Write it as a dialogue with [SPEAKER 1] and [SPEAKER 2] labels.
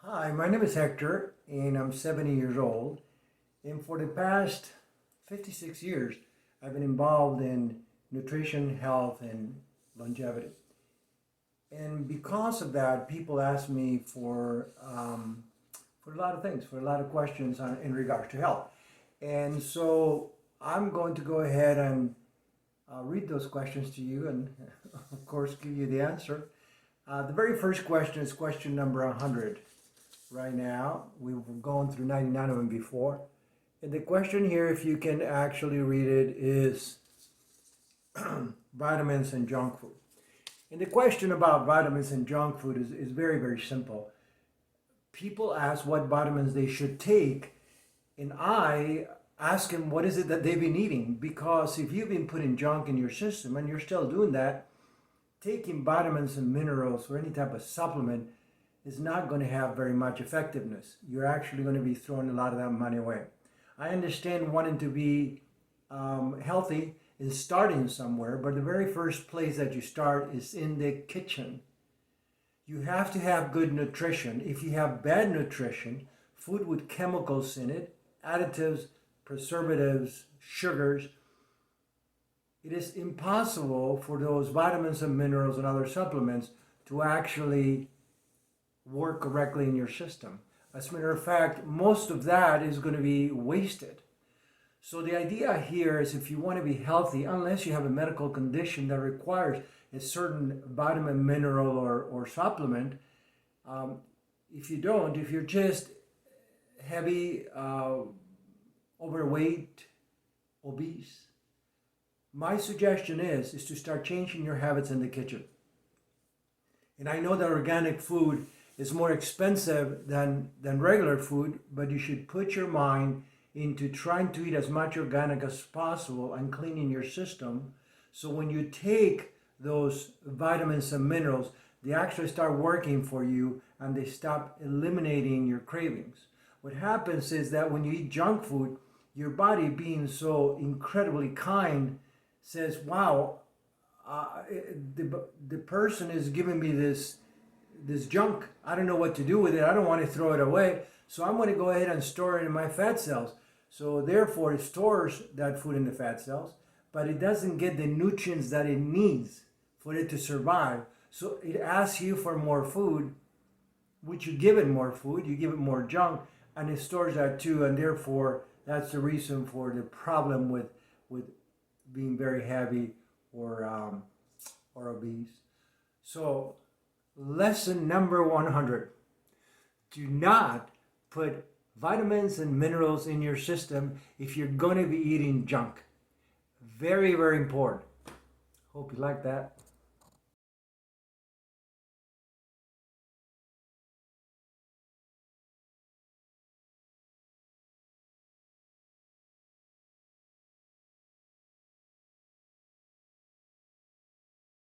[SPEAKER 1] Hi, my name is Hector and I'm 70 years old. And for the past 56 years, I've been involved in nutrition, health, and longevity. And because of that, people ask me for a lot of things, for a lot of questions in regards to health. And so I'm going to go ahead and read those questions to you and, of course, give you the answer. The very first question is question number 100. Right now, we've gone through 99 of them before. And the question here, if you can actually read it, is vitamins and junk food. And the question about vitamins and junk food is very, very simple. People ask what vitamins they should take, and I ask them what is it that they've been eating, because if you've been putting junk in your system and you're still doing that, taking vitamins and minerals or any type of supplement is not going to have very much effectiveness. You're actually going to be throwing a lot of that money away. I understand wanting to be healthy is starting somewhere, but the very first place that you start is in the kitchen. You have to have good nutrition. If you have bad nutrition, food with chemicals in it, additives, preservatives, sugars, it is impossible for those vitamins and minerals and other supplements to actually work correctly in your system. As a matter of fact, most of that is going to be wasted. So the idea here is, if you want to be healthy, unless you have a medical condition that requires a certain vitamin, mineral, or supplement, if you don't, if you're just heavy, overweight, obese, my suggestion is to start changing your habits in the kitchen. And I know that organic food is more expensive than regular food, but you should put your mind into trying to eat as much organic as possible and cleaning your system. So when you take those vitamins and minerals, they actually start working for you and they stop eliminating your cravings. What happens is that when you eat junk food, your body, being so incredibly kind, says, wow, the person is giving me this junk. I don't know what to do with it. I don't want to throw it away. So I'm going to go ahead and store it in my fat cells. So therefore, it stores that food in the fat cells, but it doesn't get the nutrients that it needs for it to survive. So it asks you for more food, which you give it more food, you give it more junk, and it stores that too. And therefore, that's the reason for the problem with being very heavy or obese. So lesson number 100. Do not put vitamins and minerals in your system if you're going to be eating junk. Very, very important. Hope you like that.